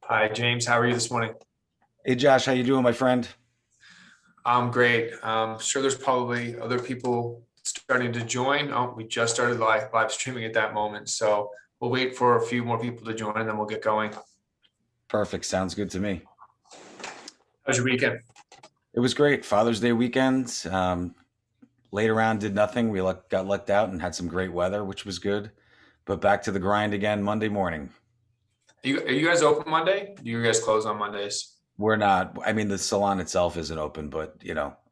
Hi, James. How are you this morning? Hey Josh, how you doing, my friend? I'm great. Sure, there's probably other people starting to join. Oh, we just started live streaming at that moment, so we'll wait for a few more people to join, and then we'll get going. Perfect. Sounds good to me. How's your weekend? It was great. Father's Day weekend. Laid around, did nothing. Got lucked out and had some great weather, which was good. But back to the grind again Monday morning. Are you guys open Monday? Do you guys close on Mondays? We're not, I mean, the salon itself isn't open, but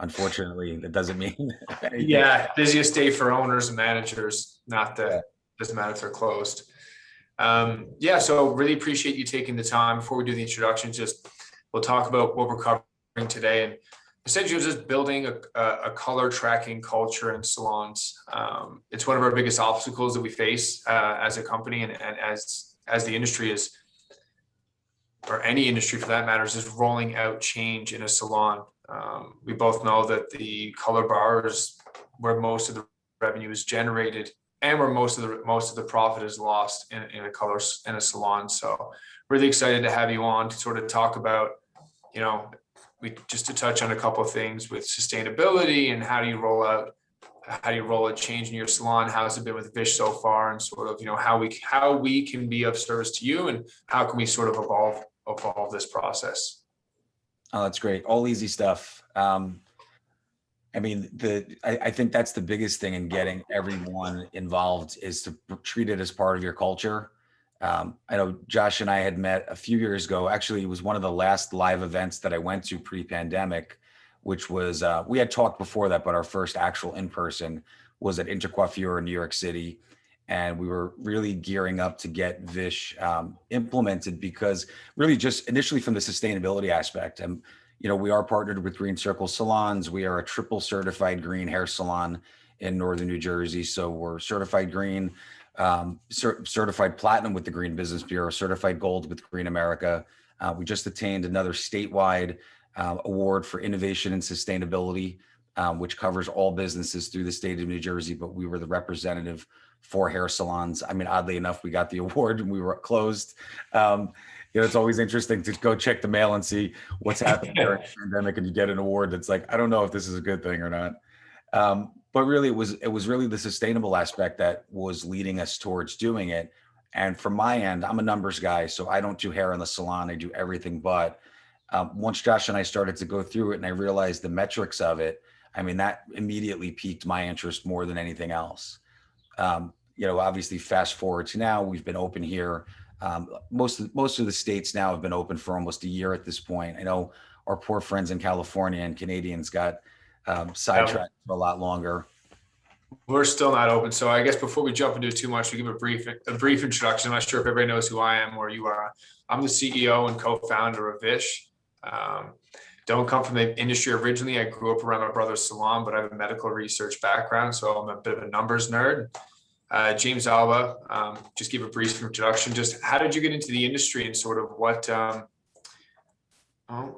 unfortunately, that doesn't mean anything. Yeah, busiest day for owners and managers. Not Yeah. that doesn't matter if they're closed. Yeah, so really appreciate you taking the time. Before we do the introduction, just we'll talk about what we're covering today, and essentially just building a color tracking culture in salons. It's one of our biggest obstacles that we face as a company, and as the industry is, or any industry for that matter, is rolling out change in a salon. We both know that the color bar is where most of the revenue is generated, and where most of the profit is lost in a color in a salon. So really excited to have you on to sort of talk about, you know, we just to touch on a couple of things with sustainability and how do you roll a change in your salon? How's it been with Vish so far, and sort of how we can be of service to you, and how can we sort of evolve this process? Oh, that's great. All easy stuff. I mean, I think that's the biggest thing in getting everyone involved is to treat it as part of your culture. I know Josh and I had met a few years ago. Actually, it was one of the last live events that I went to pre-pandemic, which was we had talked before that, but our first actual in-person was at Intercoiffure in New York City, and we were really gearing up to get Vish implemented because really just initially from the sustainability aspect. And we are partnered with Green Circle Salons. We are a triple certified green hair salon in Northern New Jersey. So we're certified green, certified platinum with the Green Business Bureau, certified gold with Green America. We just attained another statewide award for innovation and sustainability, which covers all businesses through the state of New Jersey. But we were the representative for hair salons. I mean, oddly enough, we got the award and we were closed. It's always interesting to go check the mail and see what's happening during the pandemic, and you get an award that's like, I don't know if this is a good thing or not. But really, it was really the sustainable aspect that was leading us towards doing it. And from my end, I'm a numbers guy, so I don't do hair in the salon. I do everything but. Once Josh and I started to go through it, and I realized the metrics of it, I mean, that immediately piqued my interest more than anything else. Obviously, fast forward to now, we've been open here. Most of the states now have been open for almost a year at this point. I know our poor friends in California and Canadians got Yeah, sidetracked for a lot longer. we're still not open. So I guess before we jump into it too much, we give a brief introduction. I'm not sure if everybody knows who I am or you are. I'm the CEO and co-founder of Vish. Um, don't come from the industry originally. I grew up around my brother's salon, but I have a medical research background, so I'm a bit of a numbers nerd. James Alba, just give a brief introduction. Just how did you get into the industry, and sort of what? Oh,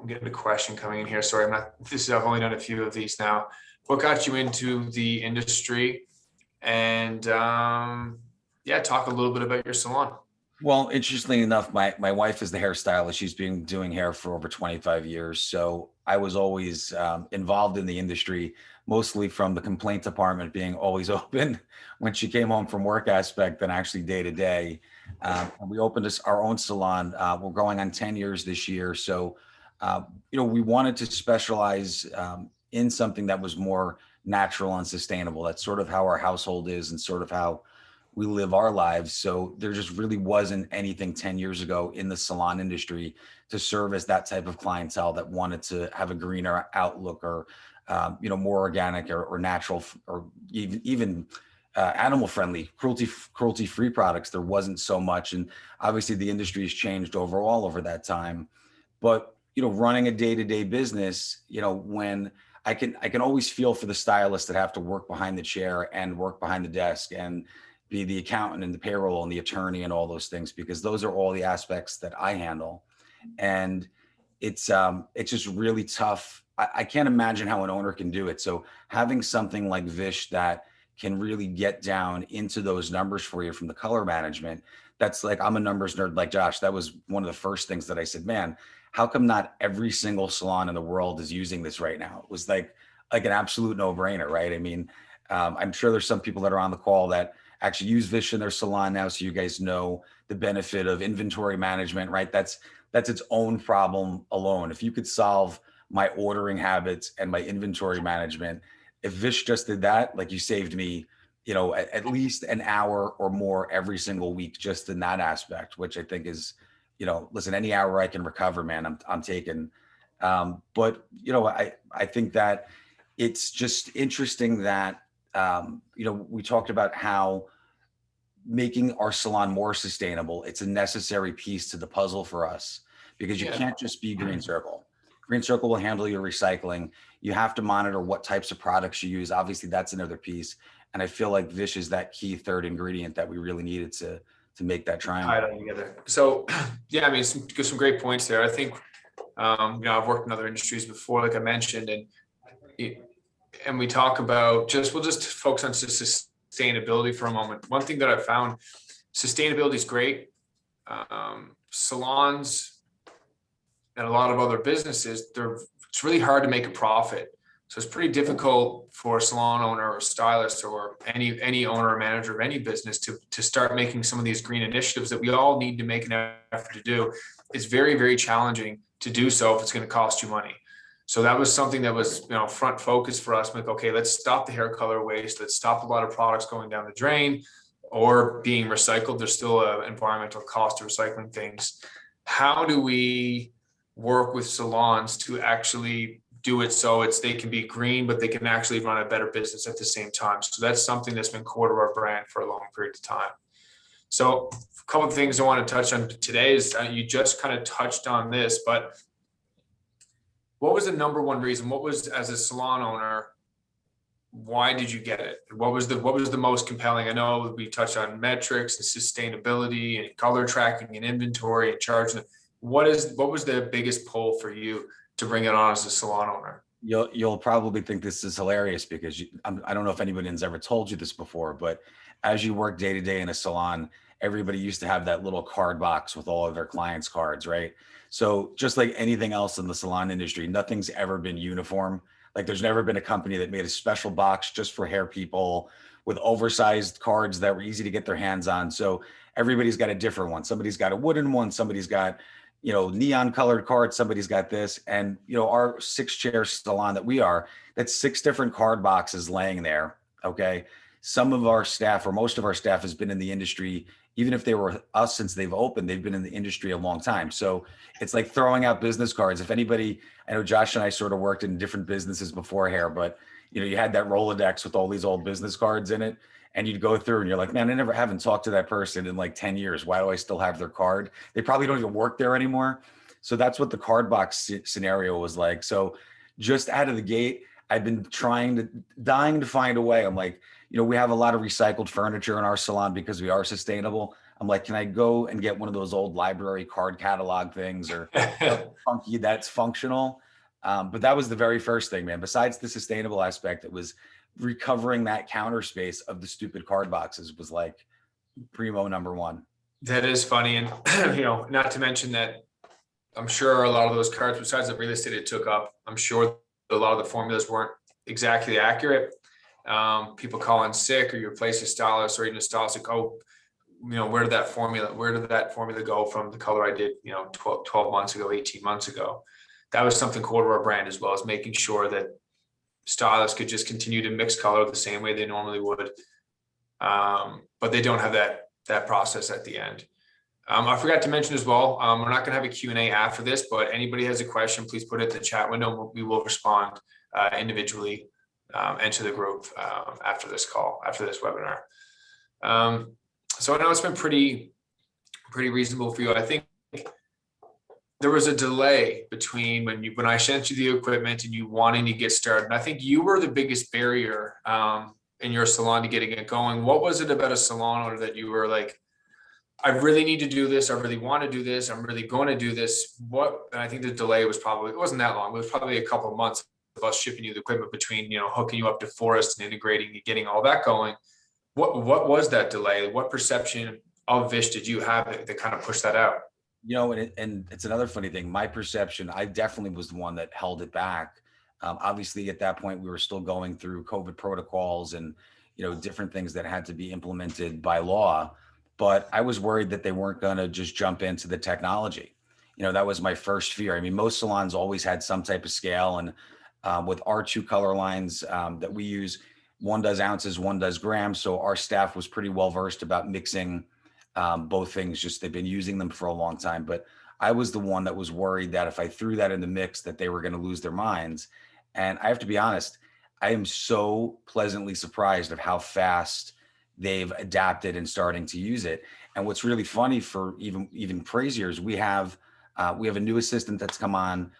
I'm getting a question coming in here. Sorry, I'm not. I've only done a few of these now. What got you into the industry? And yeah, talk a little bit about your salon. Well, interestingly enough, my wife is the hairstylist. She's been doing hair for over 25 years. So I was always involved in the industry, mostly from the complaint department being always open when she came home from work aspect than actually day to day. And we opened our own salon. We're going on 10 years this year. So, we wanted to specialize in something that was more natural and sustainable. That's sort of how our household is and sort of how we live our lives. So there just really wasn't anything 10 years ago in the salon industry to serve as that type of clientele that wanted to have a greener outlook, or, more organic, or natural, or even animal friendly, cruelty free products. There wasn't so much. And obviously the industry has changed overall over that time. But, running a day-to-day business, when I can always feel for the stylists that have to work behind the chair and work behind the desk and be the accountant and the payroll and the attorney and all those things, because those are all the aspects that I handle. And it's just really tough. I can't imagine how an owner can do it. So having something like Vish that can really get down into those numbers for you from the color management. That's like, I'm a numbers nerd like Josh. That was one of the first things that I said, man, how come not every single salon in the world is using this right now? It was like an absolute no brainer, right? I mean, I'm sure there's some people that are on the call that actually use Vish in their salon now. So you guys know the benefit of inventory management, right? That's its own problem alone. If you could solve my ordering habits and my inventory management, if Vish just did that, like, you saved me, at least an hour or more every single week just in that aspect, which I think is, listen, any hour I can recover, man, I'm taking. But I think that it's just interesting that we talked about how making our salon more sustainable, it's a necessary piece to the puzzle for us, because you Yeah. can't just be Green Circle. Green Circle will handle your recycling. You have to monitor what types of products you use. Obviously, that's another piece. And I feel like Vish is that key third ingredient that we really needed to make that Tie triangle. it all together. So, yeah, I mean, some great points there. I think, I've worked in other industries before, like I mentioned, and we talk about we'll just focus on sustainability for a moment. One thing that I found, sustainability is great. Salons and a lot of other businesses, it's really hard to make a profit. So it's pretty difficult for a salon owner or stylist or any owner or manager of any business to start making some of these green initiatives that we all need to make an effort to do. It's very, very challenging to do so if it's going to cost you money. So that was something that was, front focus for us. Like, okay, let's stop the hair color waste. Let's stop a lot of products going down the drain or being recycled. There's still an environmental cost to recycling things. How do we work with salons to actually do it so they can be green, but they can actually run a better business at the same time? So that's something that's been core to our brand for a long period of time. So a couple of things I want to touch on today is you just kind of touched on this, but what was the number one reason? What was, as a salon owner, why did you get it? What was the most compelling? I know we touched on metrics and sustainability and color tracking and inventory and charging. What was the biggest pull for you to bring it on as a salon owner? You'll probably think this is hilarious because I don't know if anybody has ever told you this before, but as you work day to day in a salon, everybody used to have that little card box with all of their clients' cards, right? So just like anything else in the salon industry, nothing's ever been uniform. Like, there's never been a company that made a special box just for hair people with oversized cards that were easy to get their hands on. So everybody's got a different one. Somebody's got a wooden one. Somebody's got, neon colored cards. Somebody's got this. And, our 6-chair salon that's 6 different card boxes laying there. Okay. Some of our staff, or most of our staff, has been in the industry. Even if they were us since they've opened, they've been in the industry a long time. So it's like throwing out business cards. If anybody, I know Josh and I sort of worked in different businesses before here, but you had that Rolodex with all these old business cards in it, and you'd go through and you're like, man, haven't talked to that person in like 10 years. Why do I still have their card? They probably don't even work there anymore. So that's what the card box scenario was like. So just out of the gate, I've been dying to find a way. I'm like, we have a lot of recycled furniture in our salon because we are sustainable. I'm like, can I go and get one of those old library card catalog things or funky that's functional? But that was the very first thing, man. Besides the sustainable aspect, it was recovering that counter space of the stupid card boxes was like primo number one. That is funny. And, not to mention that I'm sure a lot of those cards, besides the real estate it took up, I'm sure a lot of the formulas weren't exactly accurate. People call in sick, or you replace a stylist, or even a stylist like, oh, where did that formula go from the color I did, 12 months ago, 18 months ago? That was something core to our brand as well, as making sure that stylists could just continue to mix color the same way they normally would. But they don't have that process at the end. I forgot to mention as well, we're not going to have a Q&A after this, but anybody has a question, please put it in the chat window. We will respond individually and to the group after this webinar. So I know it's been pretty reasonable for you. I think there was a delay between when I sent you the equipment and you wanting to get started. And I think you were the biggest barrier in your salon to getting it going. What was it about a salon owner that you were like, I really need to do this. I really want to do this. I'm really going to do this. And I think the delay was it wasn't that long. It was probably a couple of months us shipping you the equipment between, hooking you up to Forest and integrating and getting all that going. What was that delay? What perception of Vish did you have that kind of pushed that out? And it's another funny thing. My perception, I definitely was the one that held it back. Obviously, at that point, we were still going through COVID protocols and different things that had to be implemented by law. But I was worried that they weren't going to just jump into the technology. That was my first fear. I mean, most salons always had some type of scale, and with our two color lines that we use, one does ounces, one does grams. So our staff was pretty well versed about mixing both things. Just they've been using them for a long time. But I was the one that was worried that if I threw that in the mix, that they were going to lose their minds. And I have to be honest, I am so pleasantly surprised of how fast they've adapted and starting to use it. And what's really funny, for even crazier, is we have a new assistant that's come on.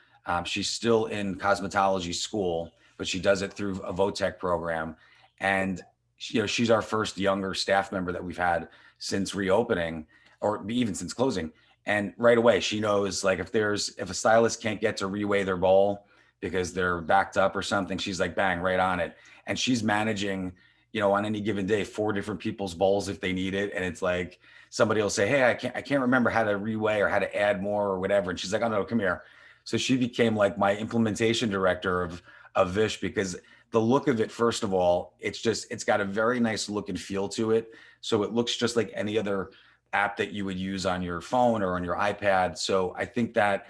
She's still in cosmetology school, but she does it through a VOTEC program. And she's our first younger staff member that we've had since reopening, or even since closing. And right away, she knows, like, if a stylist can't get to reweigh their bowl because they're backed up or something, she's like, bang, right on it. And she's managing, on any given day, 4 different people's bowls if they need it. And it's like, somebody will say, hey, I can't remember how to reweigh or how to add more or whatever. And she's like, oh no, come here. So she became like my implementation director of Vish, because the look of it, first of all, it's got a very nice look and feel to it. So it looks just like any other app that you would use on your phone or on your iPad. So I think that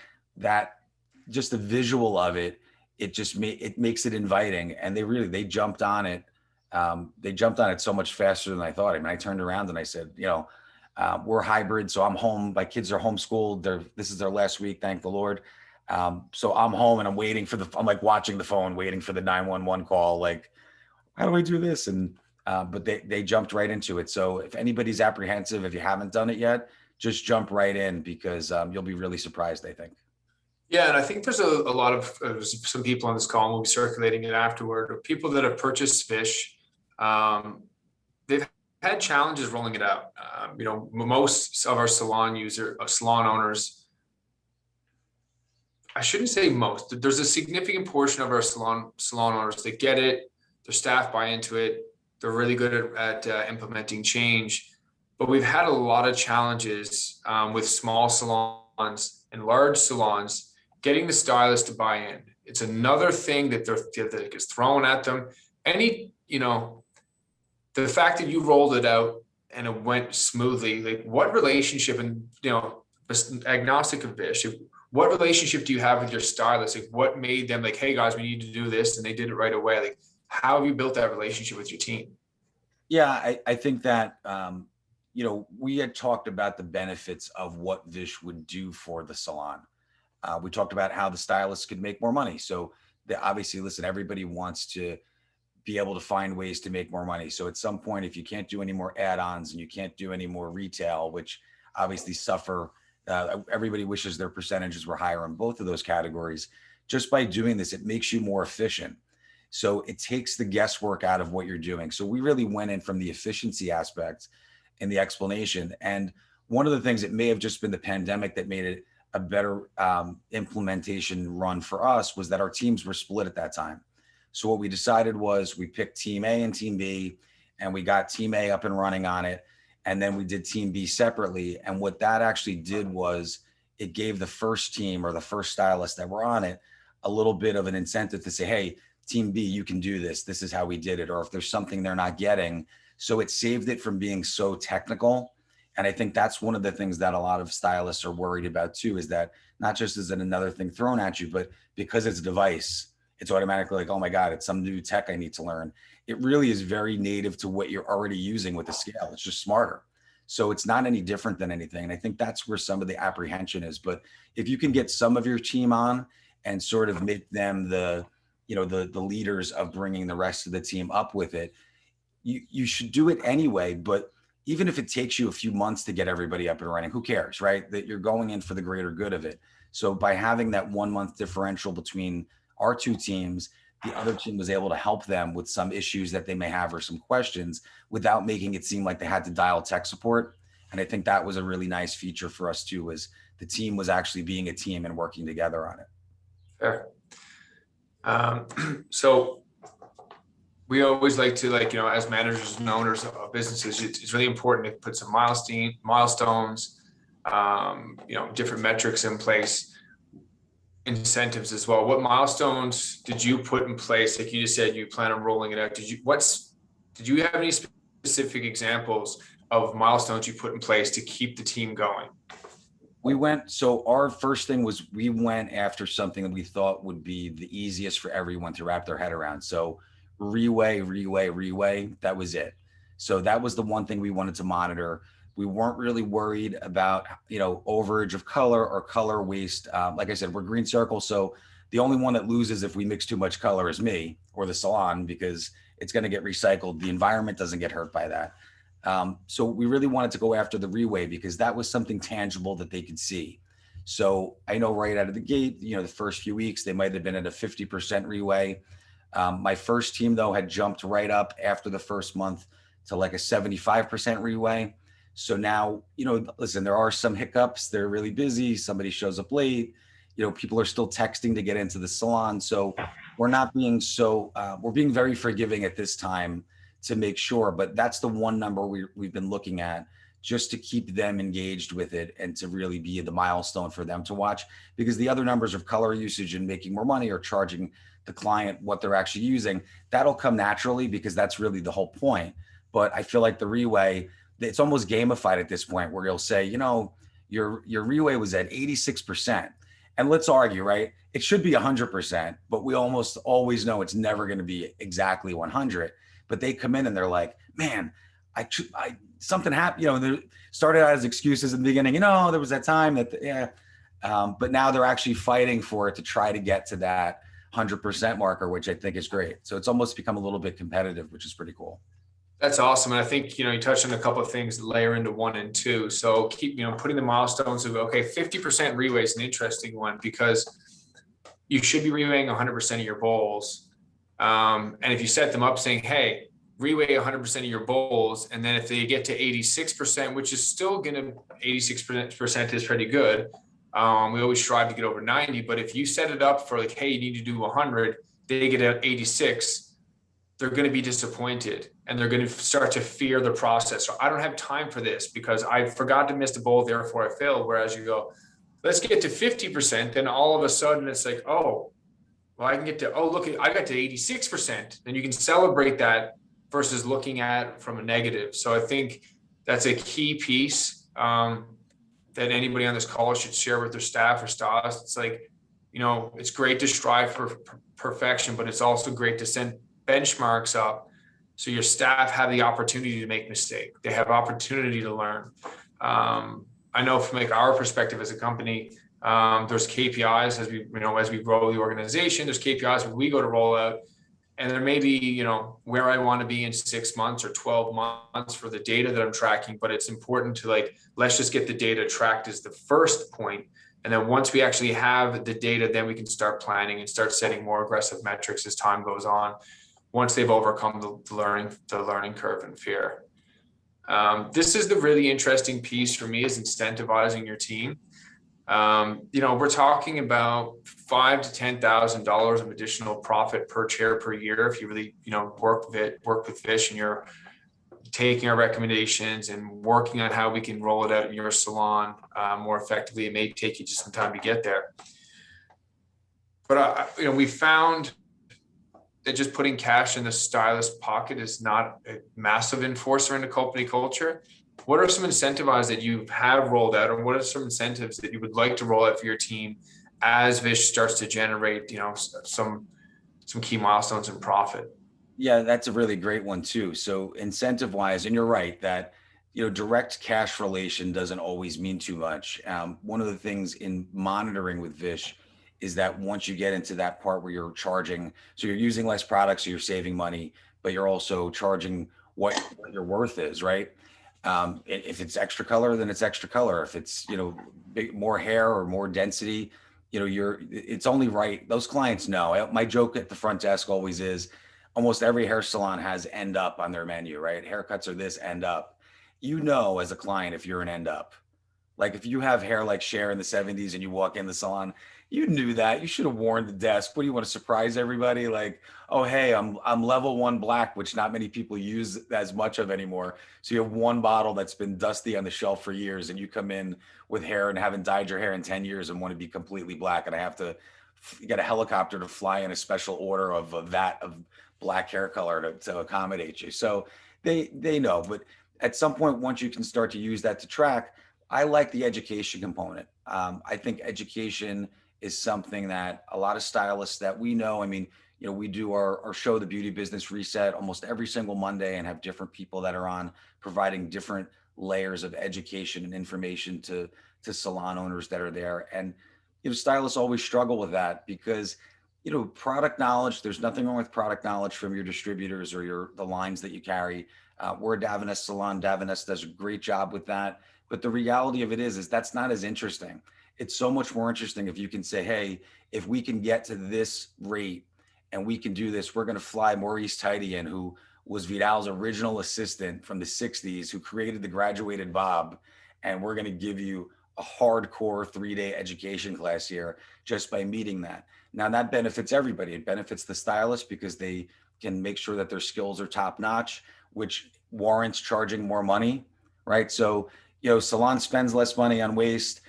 just the visual of it, it makes it inviting. And they jumped on it. They jumped on it so much faster than I thought. I mean, I turned around and I said, we're hybrid. So I'm home. My kids are homeschooled. This is their last week. Thank the Lord. So I'm home and I'm like watching the phone, waiting for the 911 call. Like, how do I do this? And, but they jumped right into it. So if anybody's apprehensive, if you haven't done it yet, just jump right in, because you'll be really surprised, I think. Yeah, and I think there's a lot of some people on this call, and we'll be circulating it afterward, of people that have purchased Vish. They've had challenges rolling it out. Most of our salon owners, I shouldn't say most, there's a significant portion of our salon owners that get it, their staff buy into it, they're really good at implementing change. But we've had a lot of challenges with small salons and large salons getting the stylist to buy in. It's another thing that gets thrown at them. The fact that you rolled it out and it went smoothly, like, what relationship, and agnostic of Vish, what relationship do you have with your stylist? Like, what made them like, hey guys, we need to do this, and they did it right away? Like, how have you built that relationship with your team? Yeah, I think that, we had talked about the benefits of what Vish would do for the salon. We talked about how the stylists could make more money. So obviously, listen, everybody wants to be able to find ways to make more money. So at some point, if you can't do any more add-ons and you can't do any more retail, which obviously suffer, everybody wishes their percentages were higher in both of those categories. Just by doing this, it makes you more efficient. So it takes the guesswork out of what you're doing. So we really went in from the efficiency aspect in the explanation. And one of the things, that may have just been the pandemic that made it a better implementation run for us, was that our teams were split at that time. So what we decided was, we picked team A and team B, and we got team A up and running on it. And then we did team B separately. And what that actually did was, it gave the first team, or the first stylist that were on it, a little bit of an incentive to say, hey, team B, you can do this. This is how we did it. Or if there's something they're not getting. So it saved it from being so technical. And I think that's one of the things that a lot of stylists are worried about too, is that not just is it another thing thrown at you, but because it's a device, it's automatically like, oh my God, it's some new tech I need to learn. It really is very native to what you're already using with the scale. It's just smarter. So it's not any different than anything. And I think that's where some of the apprehension is. But if you can get some of your team on and sort of make them the leaders of bringing the rest of the team up with it, you should do it anyway. But even if it takes you a few months to get everybody up and running, who cares, right? That you're going in for the greater good of it. So by having that 1 month differential between our two teams, the other team was able to help them with some issues that they may have, or some questions, without making it seem like they had to dial tech support. And I think that was a really nice feature for us too, was the team was actually being a team and working together on it. Fair. So we always like to, like, as managers and owners of businesses, it's really important to put some milestones, different metrics in place, incentives as well. What milestones did you put in place? Like you just said, you plan on rolling it out. Did you have any specific examples of milestones you put in place to keep the team going? So our first thing was we went after something that we thought would be the easiest for everyone to wrap their head around. So reweigh, that was it. So that was the one thing we wanted to monitor. We weren't really worried about, overage of color or color waste. Like I said, we're green circle. So the only one that loses if we mix too much color is me or the salon, because it's going to get recycled. The environment doesn't get hurt by that. So we really wanted to go after the reweigh because that was something tangible that they could see. So I know right out of the gate, the first few weeks, they might have been at a 50% reweigh. My first team, though, had jumped right up after the first month to like a 75% reweigh. So now, listen, there are some hiccups. They're really busy. Somebody shows up late. People are still texting to get into the salon. So we're not being we're being very forgiving at this time to make sure. But that's the one number we've been looking at just to keep them engaged with it and to really be the milestone for them to watch. Because the other numbers of color usage and making more money or charging the client what they're actually using, that'll come naturally because that's really the whole point. But I feel like the reweigh, it's almost gamified at this point where you'll say, your reweigh was at 86%. And let's argue, right? It should be 100%, but we almost always know it's never going to be exactly 100. But they come in and they're like, man, something happened, they started out as excuses in the beginning, there was that time that, but now they're actually fighting for it to try to get to that 100% marker, which I think is great. So it's almost become a little bit competitive, which is pretty cool. That's awesome. And I think, you touched on a couple of things that layer into 1 and 2. So keep, putting the milestones of, okay, 50% reweigh is an interesting one because you should be reweighing 100% of your bowls. And if you set them up saying, hey, reweigh 100% of your bowls, and then if they get to 86%, which is still going to, 86% is pretty good. We always strive to get over 90, but if you set it up for like, hey, you need to do 100, they get at 86, they're going to be disappointed and they're going to start to fear the process. So I don't have time for this because I forgot to miss the bowl, therefore I failed. Whereas you go, let's get to 50%, then all of a sudden it's like, oh, well, I can get to, look, I got to 86%. Then you can celebrate that versus looking at from a negative. So I think that's a key piece that anybody on this call should share with their staff or stars. It's like, it's great to strive for perfection, but it's also great to send benchmarks up so your staff have the opportunity to make mistakes. They have opportunity to learn. I know from like our perspective as a company, there's KPIs as we grow the organization. There's KPIs when we go to roll out, and there may be where I want to be in 6 months or 12 months for the data that I'm tracking. But it's important to let's just get the data tracked as the first point, and then once we actually have the data, then we can start planning and start setting more aggressive metrics as time goes on. Once they've overcome the learning curve and fear. This is the really interesting piece for me is incentivizing your team. We're talking about $5,000 to $10,000 of additional profit per chair per year if you really, work with Vish and you're taking our recommendations and working on how we can roll it out in your salon more effectively. It may take you just some time to get there. But we found that just putting cash in the stylist pocket is not a massive enforcer into company culture. What are some incentives that you have rolled out, or what are some incentives that you would like to roll out for your team as Vish starts to generate, some key milestones in profit? Yeah, that's a really great one too. So incentive wise, and you're right that, direct cash relation doesn't always mean too much. One of the things in monitoring with Vish is that once you get into that part where you're charging, so you're using less products, so you're saving money, but you're also charging what your worth is, right? If it's extra color, then it's extra color. If it's, more hair or more density, it's only right. Those clients know. My joke at the front desk always is almost every hair salon has end up on their menu, right? Haircuts are this end up. As a client, if you're an end up, Like if you have hair like Cher in the 70s and you walk in the salon, you knew that. You should have worn the desk. What do you want to surprise everybody? Like, oh hey, I'm level one black, which not many people use as much of anymore. So you have one bottle that's been dusty on the shelf for years, and you come in with hair and haven't dyed your hair in 10 years and want to be completely black, and I have to get a helicopter to fly in a special order of a vat of black hair color to accommodate you. So they know, but at some point, once you can start to use that to track, I like the education component. I think education is something that a lot of stylists that we know, I mean, we do our show, The Beauty Business Reset, almost every single Monday, and have different people that are on providing different layers of education and information to salon owners that are there. And, stylists always struggle with that because, product knowledge, there's nothing wrong with product knowledge from your distributors or the lines that you carry. We're a Davines salon. Davines does a great job with that. But the reality of it is that's not as interesting. It's so much more interesting if you can say, hey, if we can get to this rate and we can do this, we're going to fly Maurice Tidy in, who was Vidal's original assistant from the 60s, who created the graduated bob. And we're going to give you a hardcore 3-day education class here just by meeting that. Now that benefits everybody. It benefits the stylist because they can make sure that their skills are top notch, which warrants charging more money, right? So, salon spends less money on waste.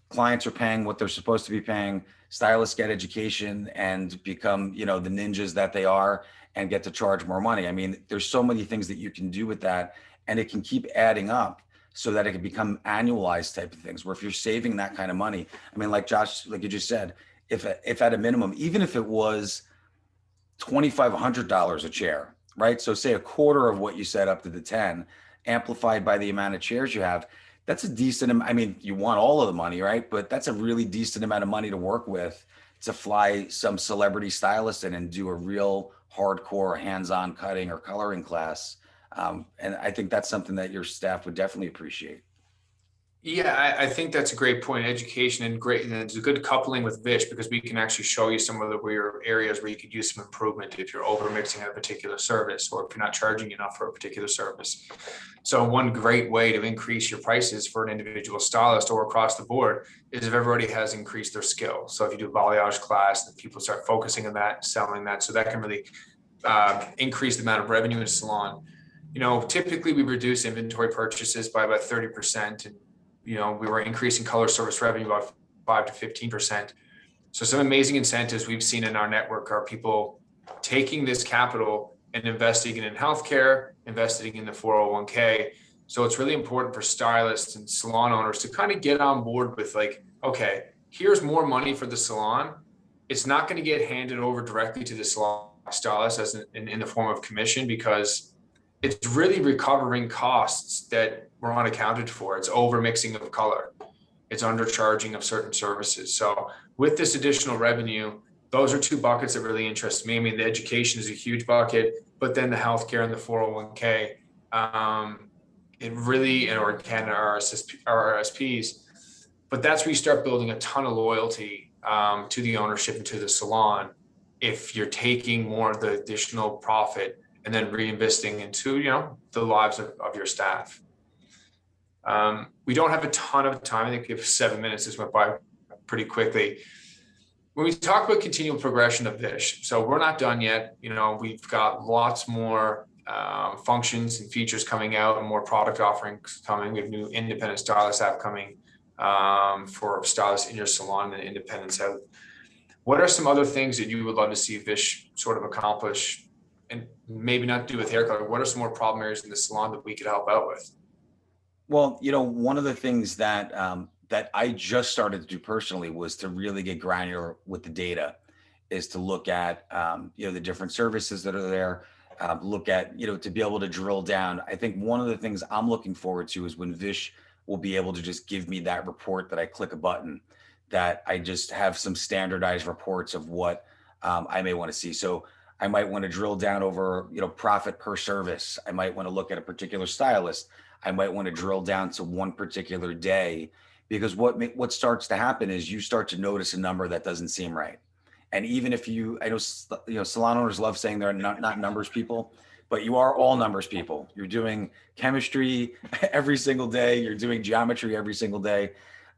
Clients are paying what they're supposed to be paying. Stylists get education and become, the ninjas that they are and get to charge more money. I mean, there's so many things that you can do with that, and it can keep adding up so that it can become annualized type of things, where if you're saving that kind of money, I mean, like Josh, like you just said, if at a minimum, even if it was $2,500 a chair, right? So say a quarter of what you set up to the 10, amplified by the amount of chairs you have, that's a decent, I mean, you want all of the money, right? But that's a really decent amount of money to work with to fly some celebrity stylist in and do a real hardcore hands-on cutting or coloring class. And I think that's something that your staff would definitely appreciate. Yeah, I think that's a great point. Education and great, and it's a good coupling with Vish because we can actually show you some of the areas where you could use some improvement if you're over mixing at a particular service or if you're not charging enough for a particular service. So one great way to increase your prices for an individual stylist or across the board is if everybody has increased their skill. So if you do a balayage class and people start focusing on that, selling that, so that can really increase the amount of revenue in a salon. Typically we reduce inventory purchases by about 30%, and we were increasing color service revenue about 5 to 15%. So some amazing incentives we've seen in our network are people taking this capital and investing it in healthcare, investing in the 401k. So it's really important for stylists and salon owners to kind of get on board with like, okay, here's more money for the salon. It's not going to get handed over directly to the salon stylist as in the form of commission, because it's really recovering costs that were unaccounted for. It's over mixing of color. It's undercharging of certain services. So with this additional revenue, those are two buckets that really interest me. I mean, the education is a huge bucket, but then the healthcare and the 401k, it really, or Canada RSPs, but that's where you start building a ton of loyalty to the ownership and to the salon. If you're taking more of the additional profit and then reinvesting into, the lives of your staff. We don't have a ton of time. I think we have 7 minutes. This went by pretty quickly. When we talk about continual progression of Vish, so we're not done yet. We've got lots more functions and features coming out and more product offerings coming. We have new independent stylist app coming for stylists in your salon and independents out. What are some other things that you would love to see Vish sort of accomplish, and maybe not do with hair color? What are some more problem areas in the salon that we could help out with? Well, one of the things that that I just started to do personally was to really get granular with the data, is to look at the different services that are there, look at to be able to drill down. I think one of the things I'm looking forward to is when Vish will be able to just give me that report that I click a button, that I just have some standardized reports of what I may want to see. So I might want to drill down over profit per service. I might want to look at a particular stylist. I might want to drill down to one particular day, because what starts to happen is you start to notice a number that doesn't seem right. And even if I know salon owners love saying they're not numbers people, but you are all numbers people. You're doing chemistry every single day. You're doing geometry every single day.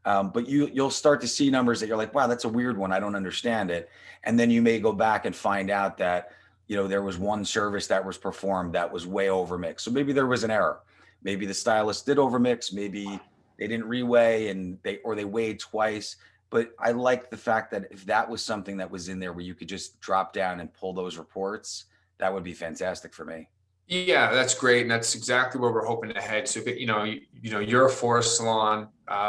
But you'll start to see numbers that you're like, wow, that's a weird one. I don't understand it. And then you may go back and find out that, there was one service that was performed that was way overmixed. So maybe there was an error. Maybe the stylist did overmix. Maybe they didn't reweigh and they weighed twice. But I like the fact that if that was something that was in there where you could just drop down and pull those reports, that would be fantastic for me. Yeah, that's great, and that's exactly where we're hoping to head. So, you're a Forest Salon.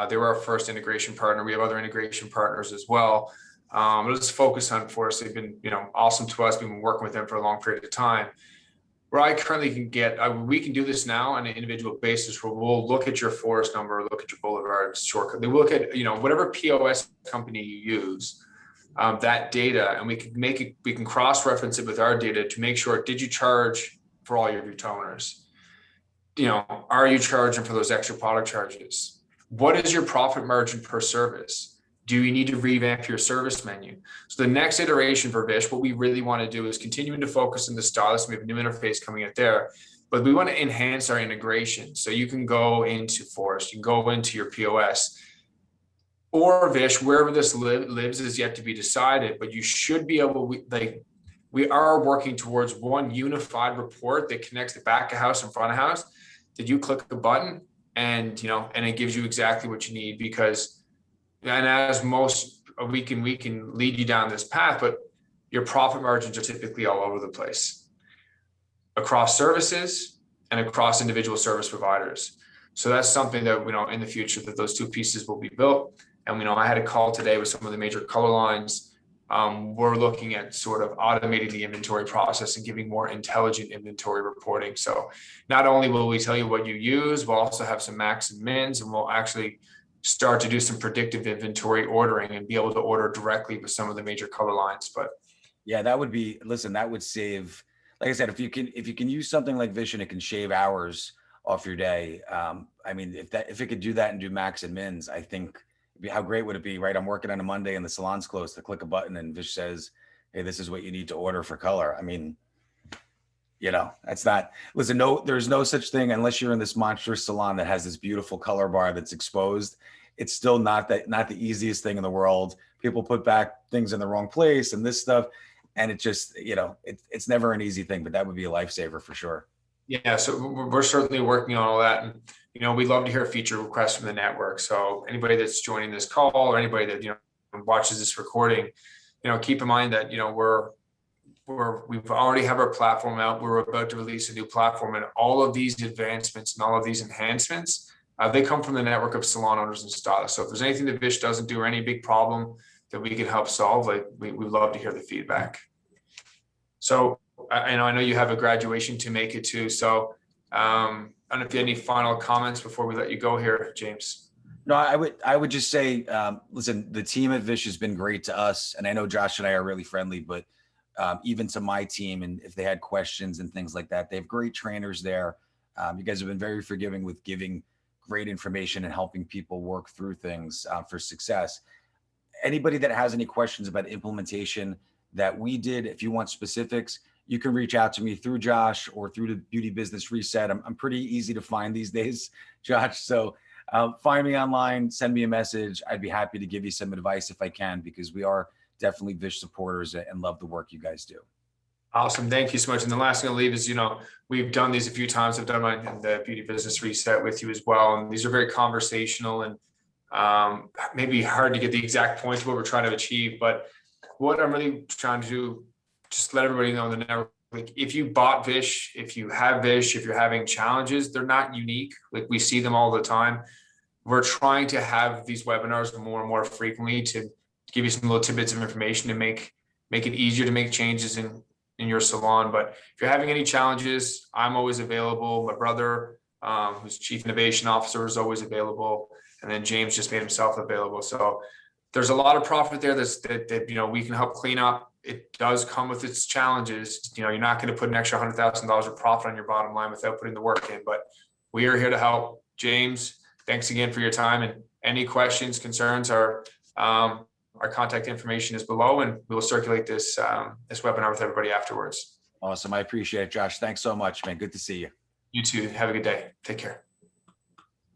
They were our first integration partner. We have other integration partners as well. Let's focus on Forest. They've been, awesome to us. We've been working with them for a long period of time. Where I currently can get, we can do this now on an individual basis where we'll look at your Forest number, look at your Boulevard shortcut. They look at, whatever POS company you use, that data, and we can we can cross-reference it with our data to make sure, did you charge for all your toners? Are you charging for those extra product charges? What is your profit margin per service? Do you need to revamp your service menu? So the next iteration for Vish, what we really want to do is continuing to focus on the stylist. We have a new interface coming out there, but we want to enhance our integration. So you can go into Forest, you can go into your POS, or Vish, wherever this lives is yet to be decided, but you should be able, we are working towards one unified report that connects the back of house and front of house. Did you click a button and, and it gives you exactly what you need? Because, and as most, we can lead you down this path, but your profit margins are typically all over the place across services and across individual service providers. So that's something that, in the future, that those two pieces will be built. And, I had a call today with some of the major color lines. We're looking at sort of automating the inventory process and giving more intelligent inventory reporting. So not only will we tell you what you use, we'll also have some max and mins, and we'll actually start to do some predictive inventory ordering and be able to order directly with some of the major color lines. But yeah, that would be, listen, that would save, like I said, if you can use something like Vision, it can shave hours off your day. I mean, if it could do that and do max and mins, I think how great would it be, right? I'm working on a Monday and the salon's closed, to click a button and Vish says, hey, this is what you need to order for color. I mean, that's not, listen, there's no such thing unless you're in this monstrous salon that has this beautiful color bar that's exposed. It's still not the easiest thing in the world. People put back things in the wrong place and this stuff. And it just, it's never an easy thing, but that would be a lifesaver for sure. Yeah, so we're certainly working on all that. And, we'd love to hear feature requests from the network. So anybody that's joining this call or anybody that, watches this recording, keep in mind that, we've already have our platform out. We're about to release a new platform, and all of these advancements and all of these enhancements, they come from the network of salon owners and stylists. So if there's anything that Vish doesn't do or any big problem that we can help solve, we'd love to hear the feedback. So I know you have a graduation to make it to. So I don't know if you have any final comments before we let you go here, James. No, I would just say, listen, the team at Vish has been great to us, and I know Josh and I are really friendly, but even to my team, and if they had questions and things like that, they have great trainers there. You guys have been very forgiving with giving great information and helping people work through things for success. Anybody that has any questions about implementation that we did, if you want specifics, you can reach out to me through Josh or through the Beauty Business Reset. I'm pretty easy to find these days, Josh. So find me online, send me a message. I'd be happy to give you some advice if I can, because we are definitely Vish supporters and love the work you guys do. Awesome. Thank you so much. And the last thing I'll leave is, we've done these a few times. I've done the Beauty Business Reset with you as well. And these are very conversational and maybe hard to get the exact points of what we're trying to achieve. But what I'm really trying to do, just let everybody know in the network, like if you bought Vish, if you have Vish, if you're having challenges, they're not unique. Like we see them all the time. We're trying to have these webinars more and more frequently to give you some little tidbits of information to make it easier to make changes in your salon. But if you're having any challenges, I'm always available. My brother, who's Chief Innovation Officer, is always available. And then James just made himself available. So there's a lot of profit there that we can help clean up. It does come with its challenges. You're not going to put an extra $100,000 of profit on your bottom line without putting the work in, but we are here to help. James, thanks again for your time, and any questions, concerns, our contact information is below, and we will circulate this webinar with everybody afterwards. Awesome. I appreciate it, Josh. Thanks so much, man. Good to see you. You too. Have a good day. Take care.